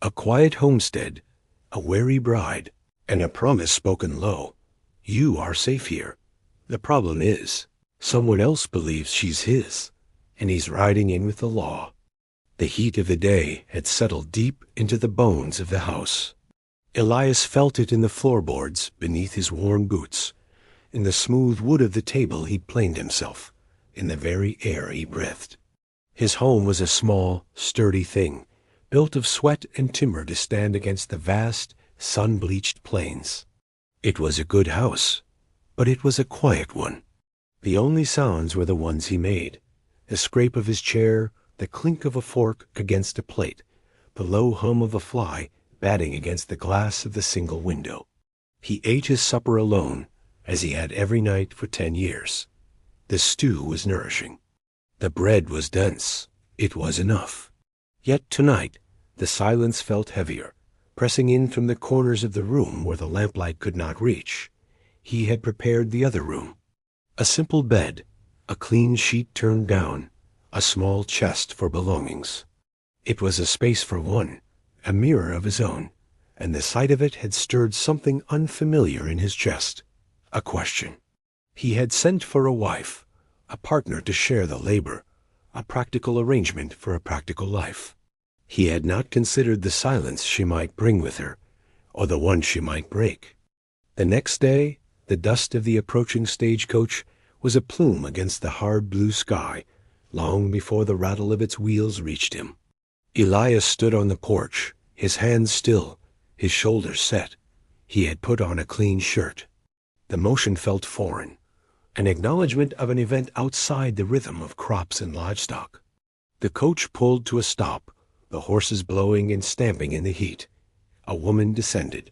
A quiet homestead, a wary bride, and a promise spoken low. You are safe here. The problem is, someone else believes she's his, and he's riding in with the law. The heat of the day had settled deep into the bones of the house. Elias felt it in the floorboards beneath his worn boots, in the smooth wood of the table he'd planed himself, in the very air he breathed. His home was a small, sturdy thing, built of sweat and timber to stand against the vast, sun-bleached plains. It was a good house, but it was a quiet one. The only sounds were the ones he made, the scrape of his chair, the clink of a fork against a plate, the low hum of a fly batting against the glass of the single window. He ate his supper alone, as he had every night for 10 years. The stew was nourishing. The bread was dense. It was enough. Yet tonight, the silence felt heavier, pressing in from the corners of the room where the lamplight could not reach. He had prepared the other room. A simple bed, a clean sheet turned down, a small chest for belongings. It was a space for one, a mirror of his own, and the sight of it had stirred something unfamiliar in his chest. A question. He had sent for a wife, a partner to share the labor, a practical arrangement for a practical life. He had not considered the silence she might bring with her, or the one she might break. The next day, the dust of the approaching stagecoach was a plume against the hard blue sky, long before the rattle of its wheels reached him. Elias stood on the porch, his hands still, his shoulders set. He had put on a clean shirt. The motion felt foreign, an acknowledgment of an event outside the rhythm of crops and livestock. The coach pulled to a stop, the horses blowing and stamping in the heat. A woman descended.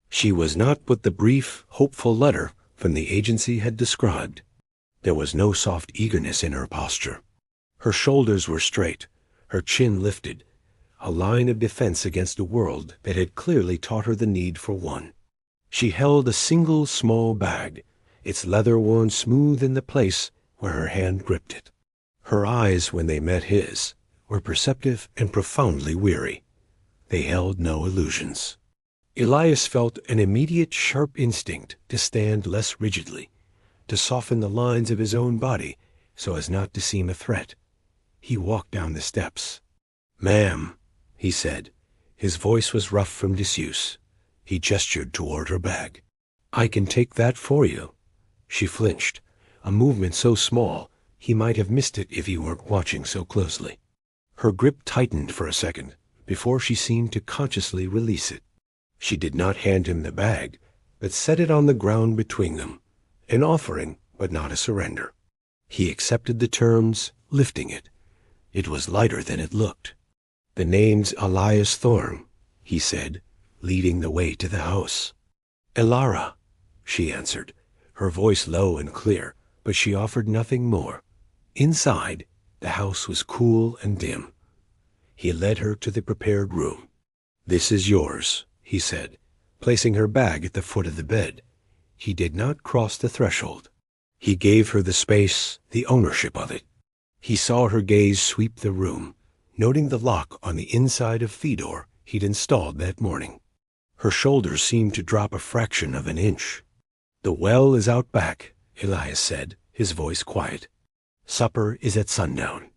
She was not what the brief, hopeful letter from the agency had described. There was no soft eagerness in her posture. Her shoulders were straight, her chin lifted, a line of defense against a world that had clearly taught her the need for one. She held a single small bag, its leather worn smooth in the place where her hand gripped it. Her eyes, when they met his, were perceptive and profoundly weary. They held no illusions. Elias felt an immediate sharp instinct to stand less rigidly, to soften the lines of his own body so as not to seem a threat. He walked down the steps. "Ma'am," he said. His voice was rough from disuse. He gestured toward her bag. "I can take that for you." She flinched, a movement so small he might have missed it if he weren't watching so closely. Her grip tightened for a second before she seemed to consciously release it. She did not hand him the bag, but set it on the ground between them, an offering but not a surrender. He accepted the terms, lifting it. It was lighter than it looked. "The name's Elias Thorne," he said, leading the way to the house. "Elara," she answered, her voice low and clear, but she offered nothing more. Inside, the house was cool and dim. He led her to the prepared room. "This is yours," he said, placing her bag at the foot of the bed. He did not cross the threshold. He gave her the space, the ownership of it. He saw her gaze sweep the room, noting the lock on the inside of Fedor he'd installed that morning. Her shoulders seemed to drop a fraction of an inch. "The well is out back," Elias said, his voice quiet. "Supper is at sundown."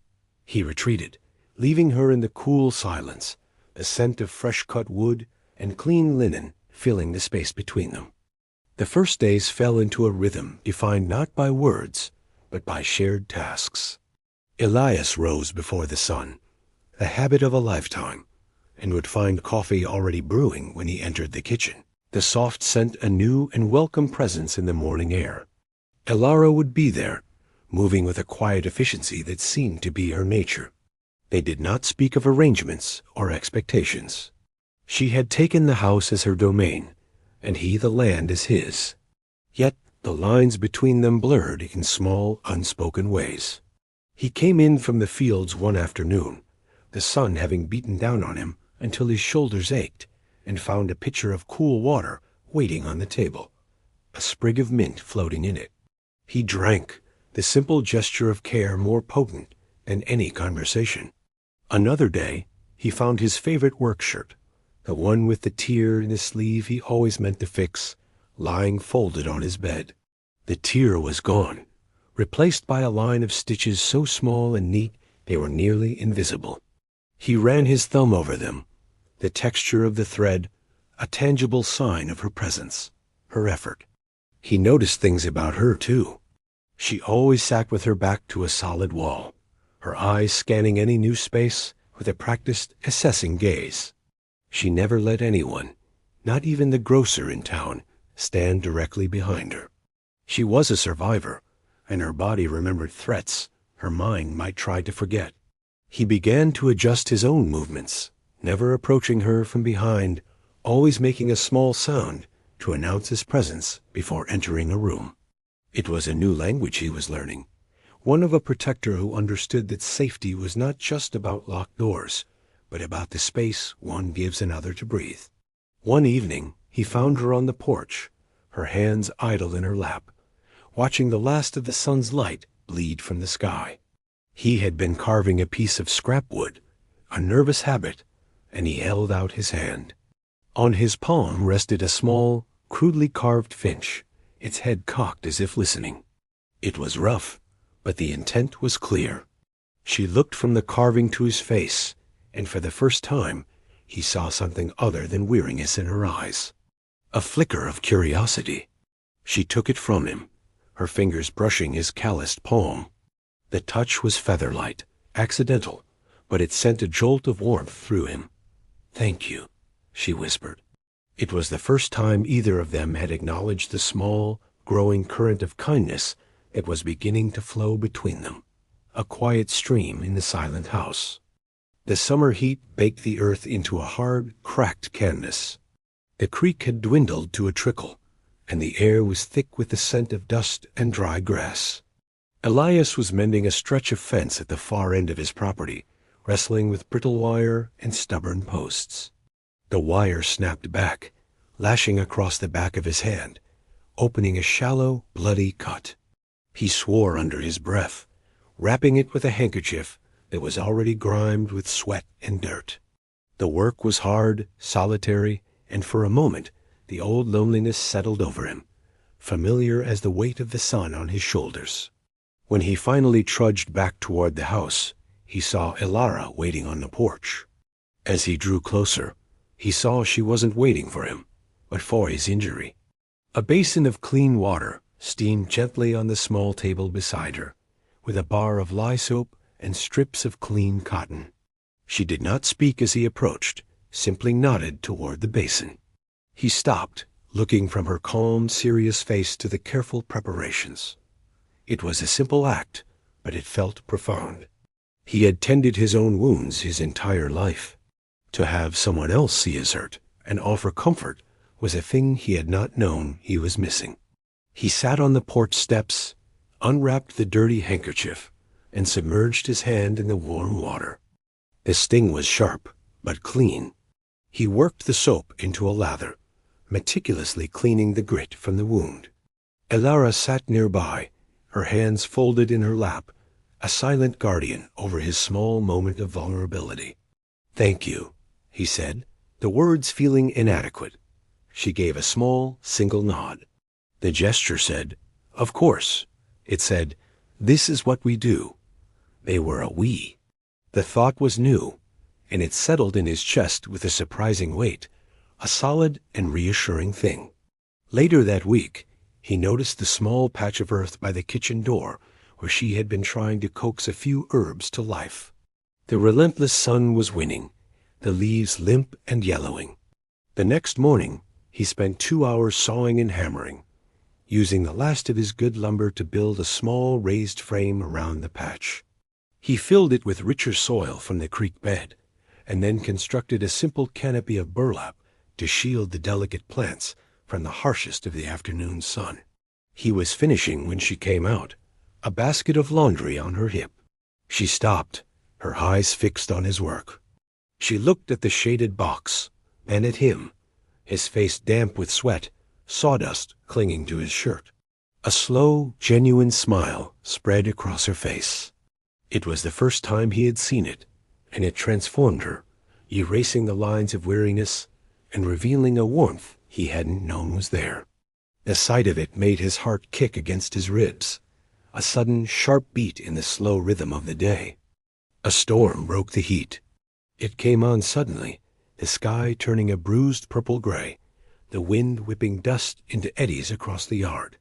He retreated, leaving her in the cool silence, the scent of fresh-cut wood and clean linen filling the space between them. The first days fell into a rhythm defined not by words, but by shared tasks. Elias rose before the sun, the habit of a lifetime, and would find coffee already brewing when he entered the kitchen, the soft scent a new and welcome presence in the morning air. Elara would be there, moving with a quiet efficiency that seemed to be her nature. They did not speak of arrangements or expectations. She had taken the house as her domain, and he the land as his. Yet the lines between them blurred in small, unspoken ways. He came in from the fields one afternoon, the sun having beaten down on him until his shoulders ached, and found a pitcher of cool water waiting on the table, a sprig of mint floating in it. He drank, the simple gesture of care more potent than any conversation. Another day, he found his favorite work shirt, the one with the tear in his sleeve he always meant to fix, lying folded on his bed. The tear was gone, replaced by a line of stitches so small and neat they were nearly invisible. He ran his thumb over them, the texture of the thread, a tangible sign of her presence, her effort. He noticed things about her, too. She always sat with her back to a solid wall, her eyes scanning any new space with a practiced, assessing gaze. She never let anyone, not even the grocer in town, stand directly behind her. She was a survivor, and her body remembered threats her mind might try to forget. He began to adjust his own movements, never approaching her from behind, always making a small sound to announce his presence before entering a room. It was a new language he was learning, one of a protector who understood that safety was not just about locked doors, but about the space one gives another to breathe. One evening, he found her on the porch, her hands idle in her lap, watching the last of the sun's light bleed from the sky. He had been carving a piece of scrap wood, a nervous habit, and he held out his hand. On his palm rested a small, crudely carved finch, its head cocked as if listening. It was rough, but the intent was clear. She looked from the carving to his face, and for the first time he saw something other than weariness in her eyes. A flicker of curiosity. She took it from him, her fingers brushing his calloused palm. The touch was feather-light, accidental, but it sent a jolt of warmth through him. "Thank you," she whispered. It was the first time either of them had acknowledged the small, growing current of kindness that was beginning to flow between them, a quiet stream in the silent house. The summer heat baked the earth into a hard, cracked canvas. The creek had dwindled to a trickle, and the air was thick with the scent of dust and dry grass. Elias was mending a stretch of fence at the far end of his property, wrestling with brittle wire and stubborn posts. The wire snapped back, lashing across the back of his hand, opening a shallow, bloody cut. He swore under his breath, wrapping it with a handkerchief that was already grimed with sweat and dirt. The work was hard, solitary, and for a moment the old loneliness settled over him, familiar as the weight of the sun on his shoulders. When he finally trudged back toward the house, he saw Elara waiting on the porch. As he drew closer, he saw she wasn't waiting for him, but for his injury. A basin of clean water steamed gently on the small table beside her, with a bar of lye soap and strips of clean cotton. She did not speak as he approached, simply nodded toward the basin. He stopped, looking from her calm, serious face to the careful preparations. It was a simple act, but it felt profound. He had tended his own wounds his entire life. To have someone else see his hurt and offer comfort was a thing he had not known he was missing. He sat on the porch steps, unwrapped the dirty handkerchief, and submerged his hand in the warm water. The sting was sharp, but clean. He worked the soap into a lather, meticulously cleaning the grit from the wound. Elara sat nearby, her hands folded in her lap, a silent guardian over his small moment of vulnerability. "Thank you," he said, the words feeling inadequate. She gave a small, single nod. The gesture said, "Of course." It said, "This is what we do." They were a we. The thought was new, and it settled in his chest with a surprising weight, a solid and reassuring thing. Later that week, he noticed the small patch of earth by the kitchen door where she had been trying to coax a few herbs to life. The relentless sun was winning, the leaves limp and yellowing. The next morning, he spent 2 hours sawing and hammering, using the last of his good lumber to build a small raised frame around the patch. He filled it with richer soil from the creek bed, and then constructed a simple canopy of burlap to shield the delicate plants from the harshest of the afternoon sun. He was finishing when she came out, a basket of laundry on her hip. She stopped, her eyes fixed on his work. She looked at the shaded box, and at him, his face damp with sweat, sawdust clinging to his shirt. A slow, genuine smile spread across her face. It was the first time he had seen it, and it transformed her, erasing the lines of weariness and revealing a warmth he hadn't known was there. The sight of it made his heart kick against his ribs, a sudden sharp beat in the slow rhythm of the day. A storm broke the heat. It came on suddenly, the sky turning a bruised purple-gray, the wind whipping dust into eddies across the yard.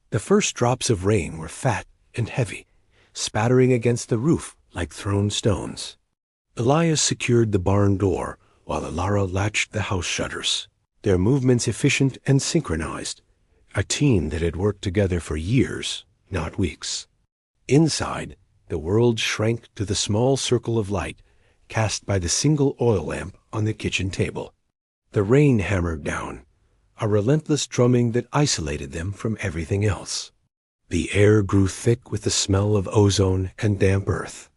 The first drops of rain were fat and heavy, spattering against the roof like thrown stones. Elias secured the barn door, while Elara latched the house shutters, their movements efficient and synchronized, a team that had worked together for years, not weeks. Inside, the world shrank to the small circle of light cast by the single oil lamp on the kitchen table. The rain hammered down, a relentless drumming that isolated them from everything else. The air grew thick with the smell of ozone and damp earth.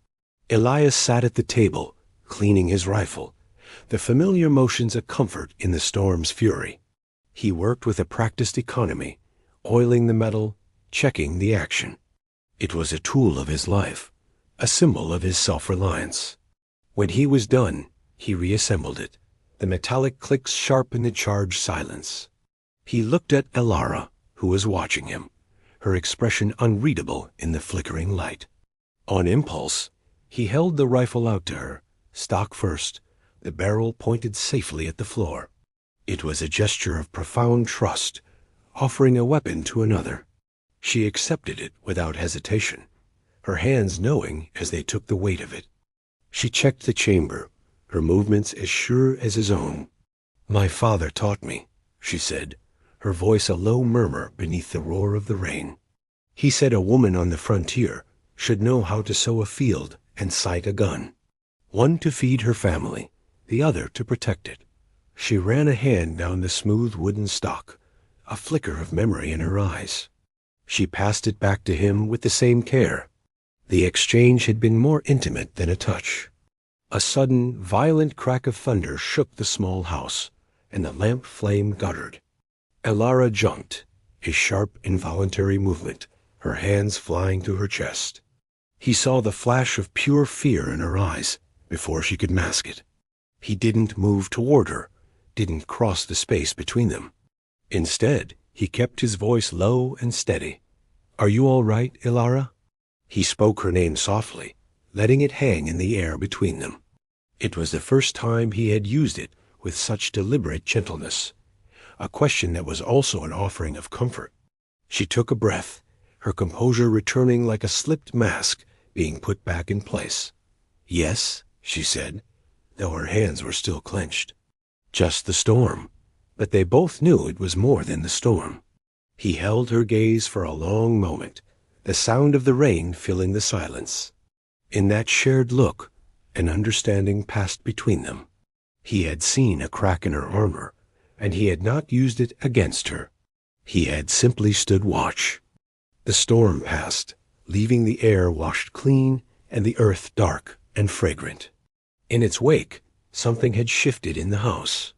Elias sat at the table, cleaning his rifle, the familiar motions a comfort in the storm's fury. He worked with a practiced economy, oiling the metal, checking the action. It was a tool of his life, a symbol of his self-reliance. When he was done, he reassembled it, the metallic clicks sharp in the charged silence. He looked at Elara, who was watching him, her expression unreadable in the flickering light. On impulse, he held the rifle out to her, stock first, the barrel pointed safely at the floor. It was a gesture of profound trust, offering a weapon to another. She accepted it without hesitation, her hands knowing as they took the weight of it. She checked the chamber, her movements as sure as his own. "My father taught me," she said, her voice a low murmur beneath the roar of the rain. "He said a woman on the frontier should know how to sow a field and sight a gun, one to feed her family, the other to protect it." She ran a hand down the smooth wooden stock, a flicker of memory in her eyes. She passed it back to him with the same care. The exchange had been more intimate than a touch. A sudden, violent crack of thunder shook the small house, and the lamp flame guttered. Elara jumped, a sharp, involuntary movement, her hands flying to her chest. He saw the flash of pure fear in her eyes before she could mask it. He didn't move toward her, didn't cross the space between them. Instead, he kept his voice low and steady. "Are you all right, Elara?" He spoke her name softly, letting it hang in the air between them. It was the first time he had used it with such deliberate gentleness, a question that was also an offering of comfort. She took a breath, her composure returning like a slipped mask being put back in place. "Yes," she said, though her hands were still clenched. "Just the storm." But they both knew it was more than the storm. He held her gaze for a long moment, the sound of the rain filling the silence. In that shared look, an understanding passed between them. He had seen a crack in her armor, and he had not used it against her. He had simply stood watch. The storm passed, leaving the air washed clean and the earth dark and fragrant. In its wake, something had shifted in the house.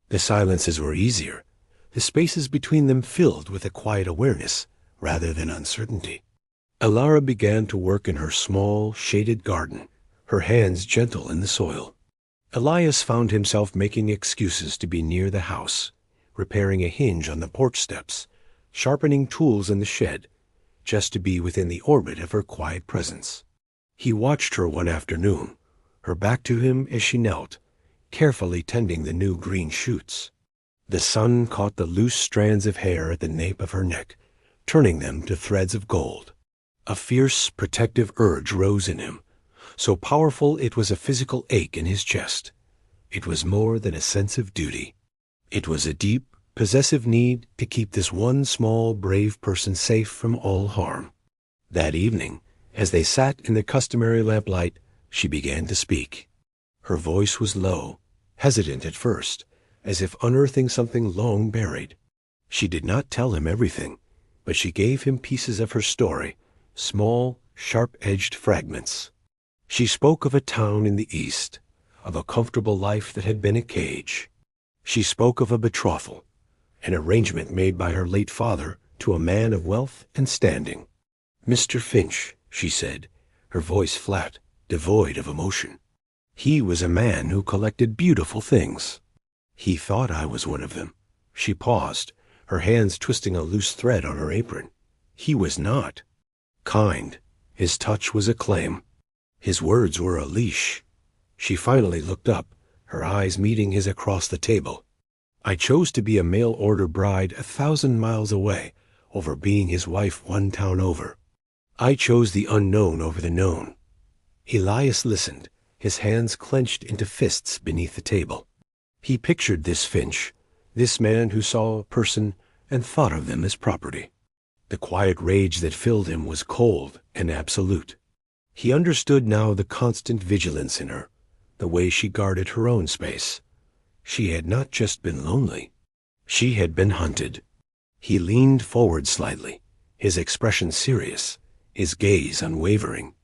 The silences were easier, the spaces between them filled with a quiet awareness rather than uncertainty. Elara began to work in her small, shaded garden, her hands gentle in the soil. Elias found himself making excuses to be near the house, repairing a hinge on the porch steps, sharpening tools in the shed, just to be within the orbit of her quiet presence. He watched her one afternoon, her back to him as she knelt, carefully tending the new green shoots. The sun caught the loose strands of hair at the nape of her neck, turning them to threads of gold. A fierce, protective urge rose in him, so powerful it was a physical ache in his chest. It was more than a sense of duty. It was a deep, possessive need to keep this one small, brave person safe from all harm. That evening, as they sat in the customary lamplight, she began to speak. Her voice was low, hesitant at first, as if unearthing something long buried. She did not tell him everything, but she gave him pieces of her story, small, sharp-edged fragments. She spoke of a town in the east, of a comfortable life that had been a cage. She spoke of a betrothal, an arrangement made by her late father to a man of wealth and standing. "Mr. Finch," she said, her voice flat, devoid of emotion. He was a man who collected beautiful things. He thought I was one of them. She paused, her hands twisting a loose thread on her apron. He was not. Kind. His touch was a claim. His words were a leash. She finally looked up, her eyes meeting his across the table. I chose to be a mail-order bride 1,000 miles away over being his wife 1 town over. I chose the unknown over the known. Elias listened, his hands clenched into fists beneath the table. He pictured this Finch, this man who saw a person and thought of them as property. The quiet rage that filled him was cold and absolute. He understood now the constant vigilance in her, the way she guarded her own space. She had not just been lonely. She had been hunted. He leaned forward slightly, his expression serious, his gaze unwavering.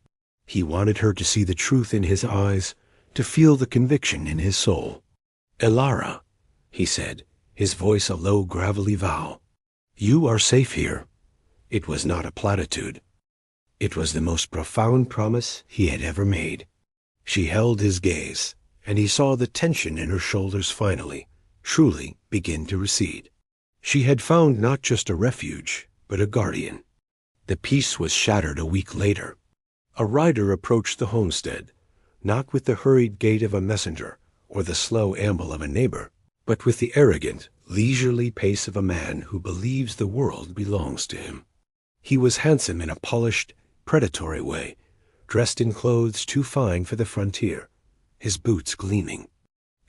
He wanted her to see the truth in his eyes, to feel the conviction in his soul. "Elara," he said, his voice a low, gravelly vow. "You are safe here." It was not a platitude. It was the most profound promise he had ever made. She held his gaze, and he saw the tension in her shoulders finally, truly begin to recede. She had found not just a refuge, but a guardian. The peace was shattered a week later. A rider approached the homestead, not with the hurried gait of a messenger or the slow amble of a neighbor, but with the arrogant, leisurely pace of a man who believes the world belongs to him. He was handsome in a polished, predatory way, dressed in clothes too fine for the frontier, his boots gleaming.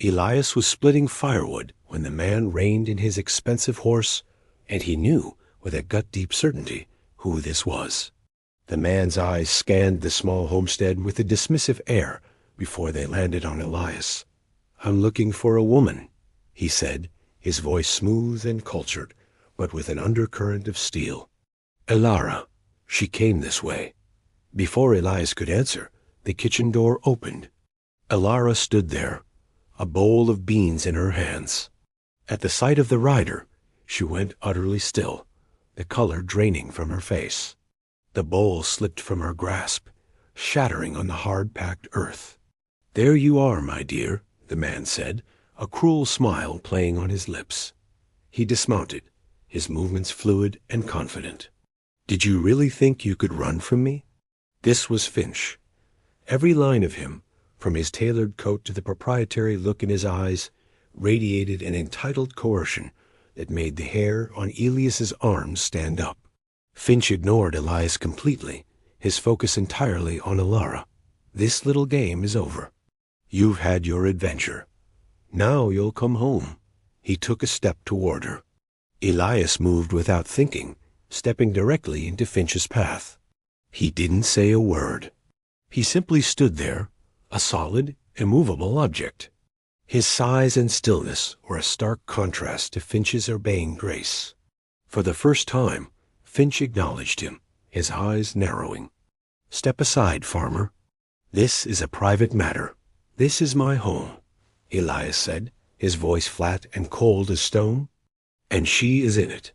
Elias was splitting firewood when the man reined in his expensive horse, and he knew, with a gut-deep certainty, who this was. The man's eyes scanned the small homestead with a dismissive air before they landed on Elias. "I'm looking for a woman," he said, his voice smooth and cultured, but with an undercurrent of steel. "Elara. She came this way." Before Elias could answer, the kitchen door opened. Elara stood there, a bowl of beans in her hands. At the sight of the rider, she went utterly still, the color draining from her face. The bowl slipped from her grasp, shattering on the hard-packed earth. "There you are, my dear," the man said, a cruel smile playing on his lips. He dismounted, his movements fluid and confident. "Did you really think you could run from me?" This was Finch. Every line of him, from his tailored coat to the proprietary look in his eyes, radiated an entitled coercion that made the hair on Elias's arms stand up. Finch ignored Elias completely, his focus entirely on Elara. "This little game is over. You've had your adventure. Now you'll come home." He took a step toward her. Elias moved without thinking, stepping directly into Finch's path. He didn't say a word. He simply stood there, a solid, immovable object. His size and stillness were a stark contrast to Finch's urbane grace. For the first time, Finch acknowledged him, his eyes narrowing. "Step aside, farmer. This is a private matter. This is my home," Elias said, his voice flat and cold as stone. "And she is in it.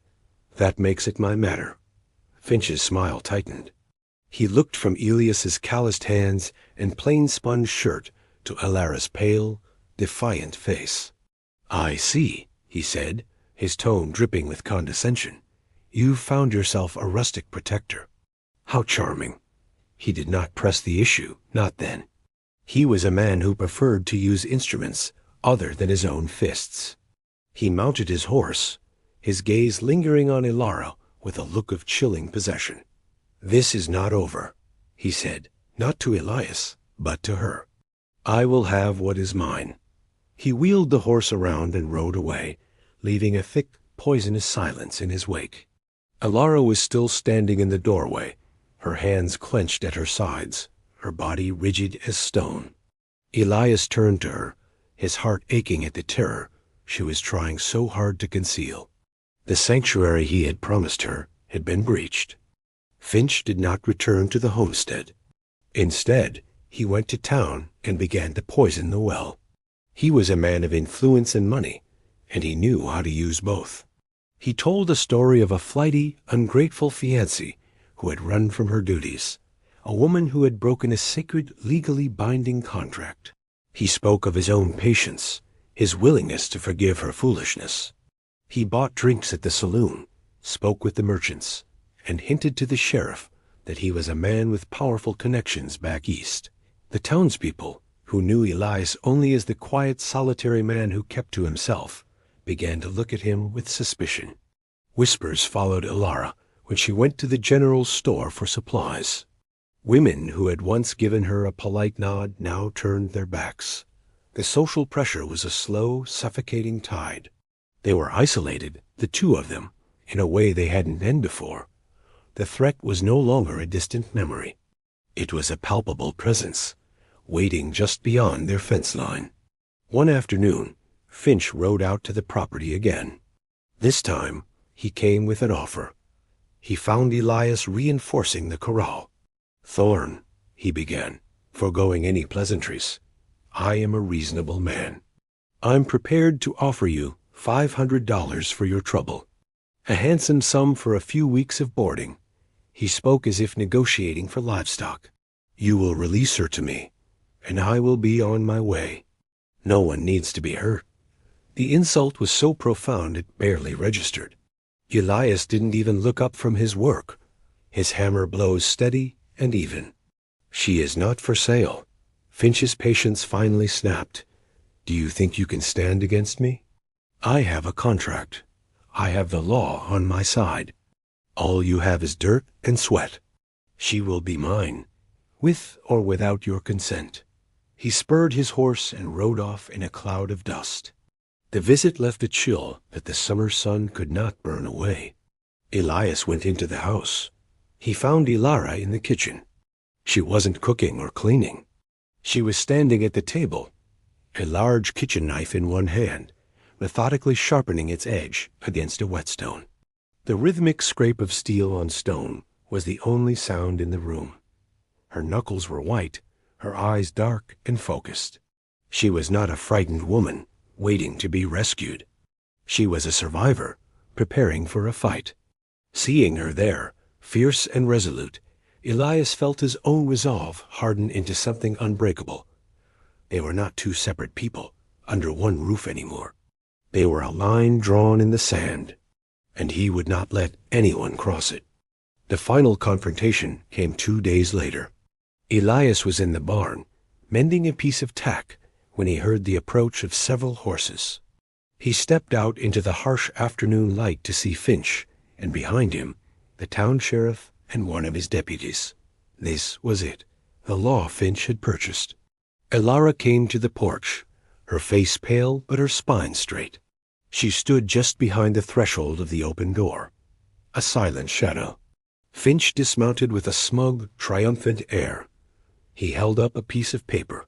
That makes it my matter." Finch's smile tightened. He looked from Elias's calloused hands and plain-spun shirt to Elara's pale, defiant face. "I see," he said, his tone dripping with condescension. "You've found yourself a rustic protector. How charming." He did not press the issue, not then. He was a man who preferred to use instruments other than his own fists. He mounted his horse, his gaze lingering on Elara with a look of chilling possession. "This is not over," he said, not to Elias, but to her. "I will have what is mine." He wheeled the horse around and rode away, leaving a thick, poisonous silence in his wake. Elara was still standing in the doorway, her hands clenched at her sides, her body rigid as stone. Elias turned to her, his heart aching at the terror she was trying so hard to conceal. The sanctuary he had promised her had been breached. Finch did not return to the homestead. Instead, he went to town and began to poison the well. He was a man of influence and money, and he knew how to use both. He told the story of a flighty, ungrateful fiancée who had run from her duties, a woman who had broken a sacred, legally binding contract. He spoke of his own patience, his willingness to forgive her foolishness. He bought drinks at the saloon, spoke with the merchants, and hinted to the sheriff that he was a man with powerful connections back east. The townspeople, who knew Elias only as the quiet, solitary man who kept to himself, began to look at him with suspicion. Whispers followed Elara when she went to the general store for supplies. Women who had once given her a polite nod now turned their backs. The social pressure was a slow, suffocating tide. They were isolated, the two of them, in a way they hadn't been before. The threat was no longer a distant memory. It was a palpable presence, waiting just beyond their fence line. One afternoon, Finch rode out to the property again. This time, he came with an offer. He found Elias reinforcing the corral. "Thorne," he began, foregoing any pleasantries, "I am a reasonable man. I'm prepared to offer you $500 for your trouble, a handsome sum for a few weeks of boarding." He spoke as if negotiating for livestock. "You will release her to me, and I will be on my way. No one needs to be hurt." The insult was so profound it barely registered. Elias didn't even look up from his work, his hammer blows steady and even. "She is not for sale." Finch's patience finally snapped. "Do you think you can stand against me? I have a contract. I have the law on my side. All you have is dirt and sweat. She will be mine, with or without your consent." He spurred his horse and rode off in a cloud of dust. The visit left a chill that the summer sun could not burn away. Elias went into the house. He found Elara in the kitchen. She wasn't cooking or cleaning. She was standing at the table, a large kitchen knife in one hand, methodically sharpening its edge against a whetstone. The rhythmic scrape of steel on stone was the only sound in the room. Her knuckles were white, her eyes dark and focused. She was not a frightened woman waiting to be rescued. She was a survivor preparing for a fight. Seeing her there, fierce and resolute, Elias felt his own resolve harden into something unbreakable. They were not two separate people under one roof anymore. They were a line drawn in the sand, and he would not let anyone cross it. The final confrontation came 2 days later. Elias was in the barn, mending a piece of tack, when he heard the approach of several horses. He stepped out into the harsh afternoon light to see Finch, and behind him, the town sheriff and one of his deputies. This was it, the law Finch had purchased. Elara came to the porch, her face pale but her spine straight. She stood just behind the threshold of the open door, a silent shadow. Finch dismounted with a smug, triumphant air. He held up a piece of paper.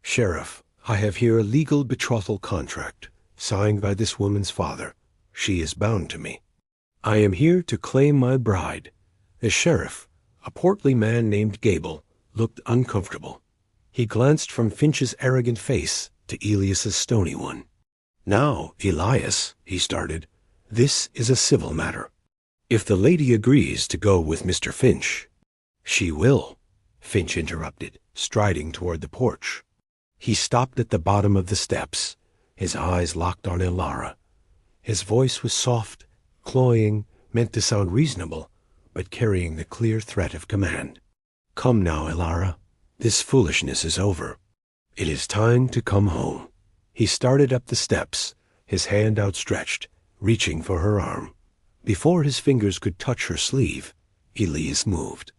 "Sheriff, I have here a legal betrothal contract, signed by this woman's father. She is bound to me. I am here to claim my bride." The sheriff, a portly man named Gable, looked uncomfortable. He glanced from Finch's arrogant face to Elias's stony one. "Now, Elias," he started, "this is a civil matter. If the lady agrees to go with Mr. Finch—" "She will," Finch interrupted, striding toward the porch. He stopped at the bottom of the steps, his eyes locked on Elara. His voice was soft, cloying, meant to sound reasonable, but carrying the clear threat of command. "Come now, Elara. This foolishness is over. It is time to come home." He started up the steps, his hand outstretched, reaching for her arm. Before his fingers could touch her sleeve, Elias moved.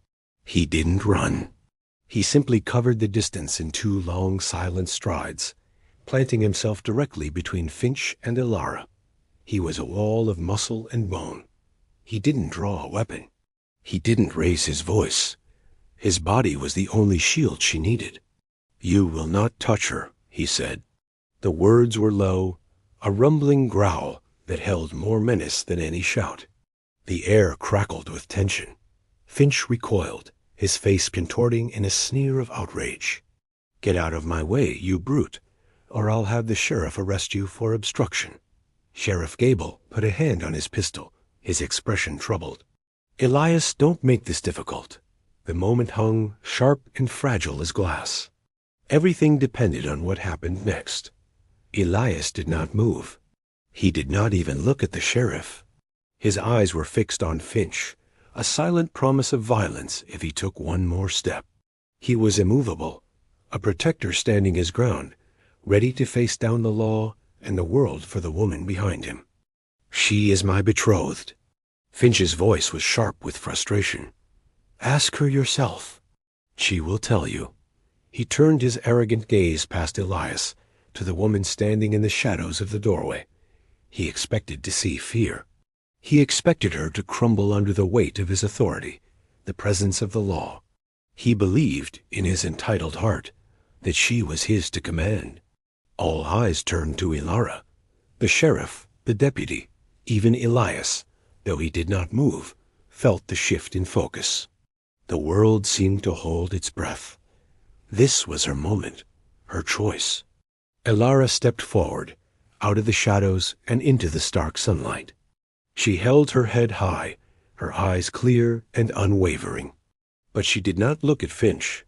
He didn't run. He simply covered the distance in 2 long, silent strides, planting himself directly between Finch and Elara. He was a wall of muscle and bone. He didn't draw a weapon. He didn't raise his voice. His body was the only shield she needed. "You will not touch her," he said. The words were low, a rumbling growl that held more menace than any shout. The air crackled with tension. Finch recoiled, his face contorting in a sneer of outrage. "Get out of my way, you brute, or I'll have the sheriff arrest you for obstruction." Sheriff Gable put a hand on his pistol, his expression troubled. "Elias, don't make this difficult." The moment hung, sharp and fragile as glass. Everything depended on what happened next. Elias did not move. He did not even look at the sheriff. His eyes were fixed on Finch, a silent promise of violence if he took one more step. He was immovable, a protector standing his ground, ready to face down the law and the world for the woman behind him. "She is my betrothed." Finch's voice was sharp with frustration. "Ask her yourself. She will tell you." He turned his arrogant gaze past Elias to the woman standing in the shadows of the doorway. He expected to see fear. He expected her to crumble under the weight of his authority, the presence of the law. He believed, in his entitled heart, that she was his to command. All eyes turned to Elara. The sheriff, the deputy, even Elias, though he did not move, felt the shift in focus. The world seemed to hold its breath. This was her moment, her choice. Elara stepped forward, out of the shadows and into the stark sunlight. She held her head high, her eyes clear and unwavering. But she did not look at Finch.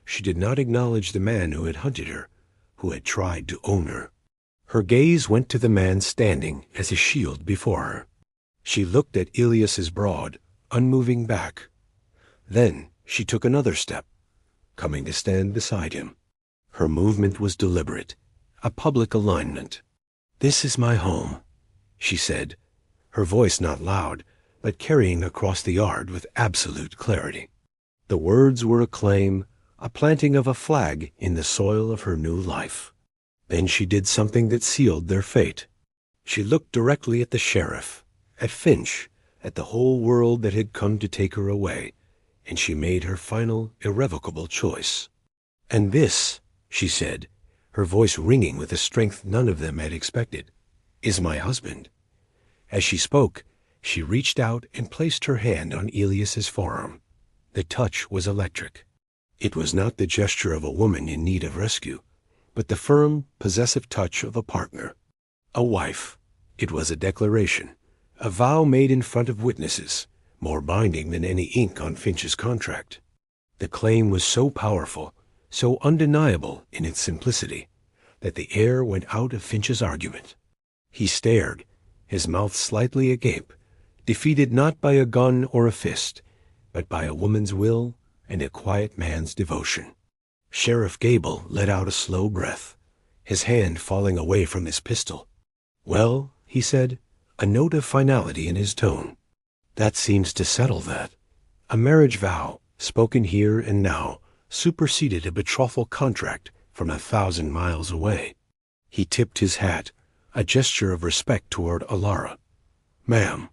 She did not acknowledge the man who had hunted her, who had tried to own her. Her gaze went to the man standing as a shield before her. She looked at Elias's broad, unmoving back. Then she took another step, coming to stand beside him. Her movement was deliberate, a public alignment. "This is my home," she said, her voice not loud, but carrying across the yard with absolute clarity. The words were a claim, a planting of a flag in the soil of her new life. Then she did something that sealed their fate. She looked directly at the sheriff, at Finch, at the whole world that had come to take her away, and she made her final, irrevocable choice. "And this," she said, her voice ringing with a strength none of them had expected, "is my husband." As she spoke, she reached out and placed her hand on Elias's forearm. The touch was electric. It was not the gesture of a woman in need of rescue, but the firm, possessive touch of a partner, a wife. It was a declaration, a vow made in front of witnesses, more binding than any ink on Finch's contract. The claim was so powerful, so undeniable in its simplicity, that the air went out of Finch's argument. He stared, his mouth slightly agape, defeated not by a gun or a fist, but by a woman's will and a quiet man's devotion. Sheriff Gable let out a slow breath, his hand falling away from his pistol. "Well," he said, a note of finality in his tone, "that seems to settle that. A marriage vow, spoken here and now, superseded a betrothal contract from 1,000 miles away." He tipped his hat, a gesture of respect toward Elara. "Ma'am,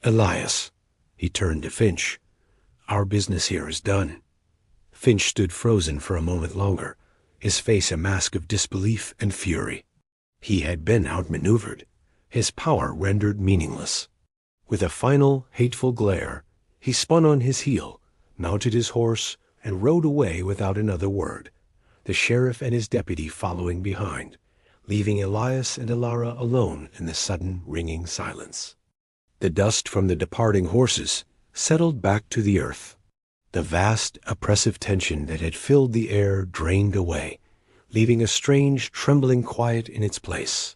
Elias," he turned to Finch, "our business here is done." Finch stood frozen for a moment longer, his face a mask of disbelief and fury. He had been outmaneuvered, his power rendered meaningless. With a final, hateful glare, he spun on his heel, mounted his horse, and rode away without another word, the sheriff and his deputy following behind, leaving Elias and Elara alone in the sudden ringing silence. The dust from the departing horses settled back to the earth. The vast, oppressive tension that had filled the air drained away, leaving a strange, trembling quiet in its place.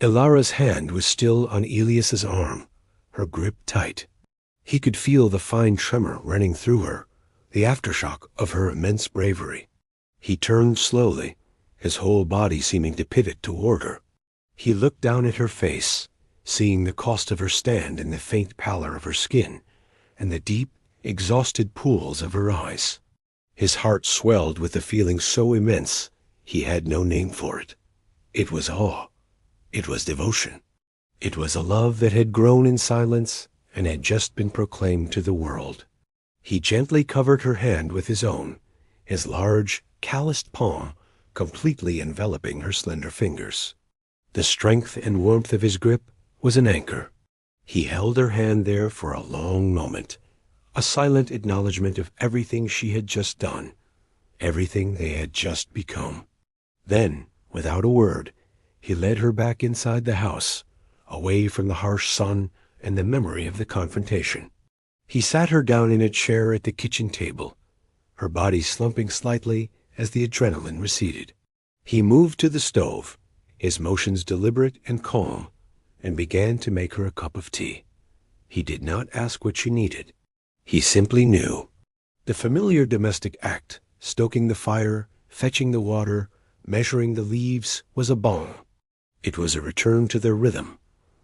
Elara's hand was still on Elias's arm, her grip tight. He could feel the fine tremor running through her, the aftershock of her immense bravery. He turned slowly, his whole body seeming to pivot toward her. He looked down at her face, seeing the cost of her stand in the faint pallor of her skin, and the deep, exhausted pools of her eyes. His heart swelled with a feeling so immense he had no name for it. It was awe. It was devotion. It was a love that had grown in silence and had just been proclaimed to the world. He gently covered her hand with his own, his large, calloused palm completely enveloping her slender fingers. The strength and warmth of his grip was an anchor. He held her hand there for a long moment, a silent acknowledgment of everything she had just done, everything they had just become. Then, without a word, he led her back inside the house, away from the harsh sun and the memory of the confrontation. He sat her down in a chair at the kitchen table, her body slumping slightly as the adrenaline receded. He moved to the stove, his motions deliberate and calm, and began to make her a cup of tea. He did not ask what she needed. He simply knew. The familiar domestic act, stoking the fire, fetching the water, measuring the leaves, was a balm. It was a return to their rhythm,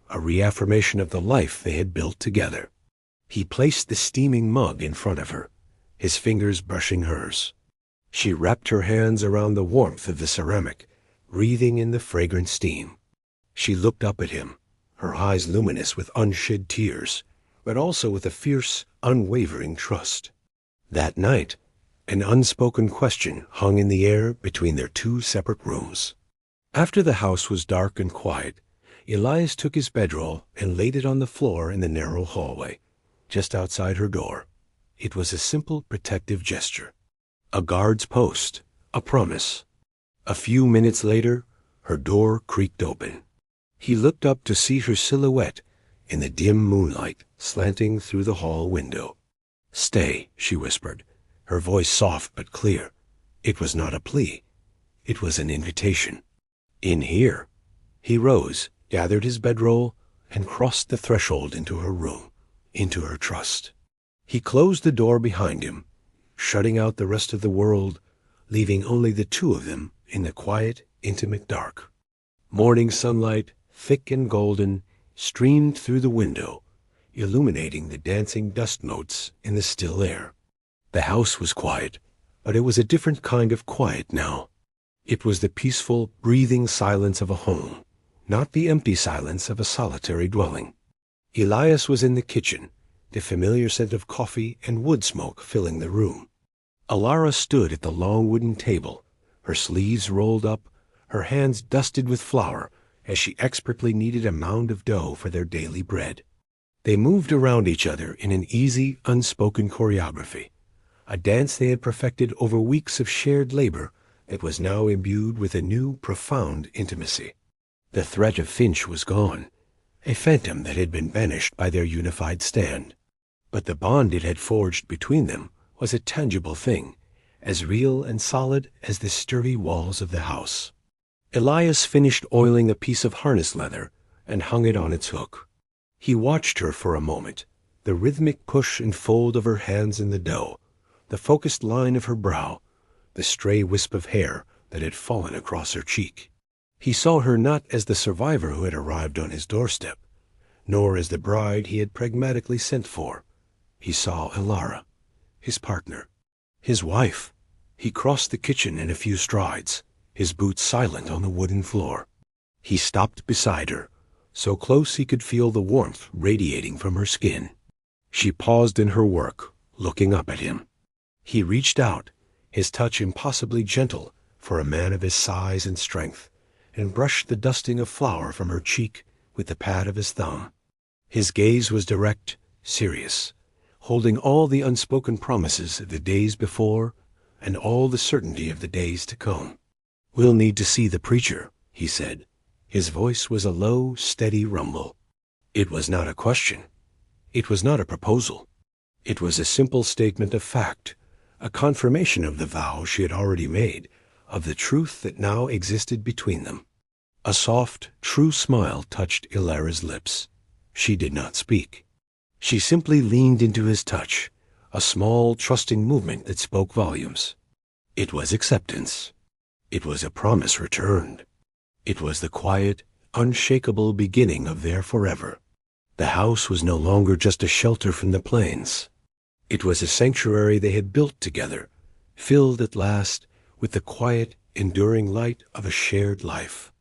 a reaffirmation of the life they had built together. He placed the steaming mug in front of her, his fingers brushing hers. She wrapped her hands around the warmth of the ceramic, breathing in the fragrant steam. She looked up at him, her eyes luminous with unshed tears, but also with a fierce, unwavering trust. That night, an unspoken question hung in the air between their two separate rooms. After the house was dark and quiet, Elias took his bedroll and laid it on the floor in the narrow hallway, just outside her door. It was a simple protective gesture. A guard's post, a promise. A few minutes later, her door creaked open. He looked up to see her silhouette in the dim moonlight slanting through the hall window. "Stay," she whispered, her voice soft but clear. It was not a plea. It was an invitation. "In here." He rose, gathered his bedroll, and crossed the threshold into her room, into her trust. He closed the door behind him, shutting out the rest of the world, leaving only the two of them in the quiet, intimate dark. Morning sunlight, thick and golden, streamed through the window, illuminating the dancing dust motes in the still air. The house was quiet, but it was a different kind of quiet now. It was the peaceful, breathing silence of a home, not the empty silence of a solitary dwelling. Elias was in the kitchen, the familiar scent of coffee and wood smoke filling the room. Elara stood at the long wooden table, her sleeves rolled up, her hands dusted with flour as she expertly kneaded a mound of dough for their daily bread. They moved around each other in an easy, unspoken choreography, a dance they had perfected over weeks of shared labor that was now imbued with a new, profound intimacy. The threat of Finch was gone, a phantom that had been banished by their unified stand. But the bond it had forged between them was a tangible thing, as real and solid as the sturdy walls of the house. Elias finished oiling a piece of harness leather and hung it on its hook. He watched her for a moment, the rhythmic push and fold of her hands in the dough, the focused line of her brow, the stray wisp of hair that had fallen across her cheek. He saw her not as the survivor who had arrived on his doorstep, nor as the bride he had pragmatically sent for. He saw Elara, his partner, his wife. He crossed the kitchen in a few strides, his boots silent on the wooden floor. He stopped beside her, so close he could feel the warmth radiating from her skin. She paused in her work, looking up at him. He reached out, his touch impossibly gentle for a man of his size and strength, and brushed the dusting of flour from her cheek with the pad of his thumb. His gaze was direct, serious, holding all the unspoken promises of the days before and all the certainty of the days to come. "We'll need to see the preacher," he said. His voice was a low, steady rumble. It was not a question. It was not a proposal. It was a simple statement of fact, a confirmation of the vow she had already made, of the truth that now existed between them. A soft, true smile touched Elara's lips. She did not speak. She simply leaned into his touch, a small, trusting movement that spoke volumes. It was acceptance. It was a promise returned. It was the quiet, unshakable beginning of their forever. The house was no longer just a shelter from the plains. It was a sanctuary they had built together, filled at last with the quiet, enduring light of a shared life.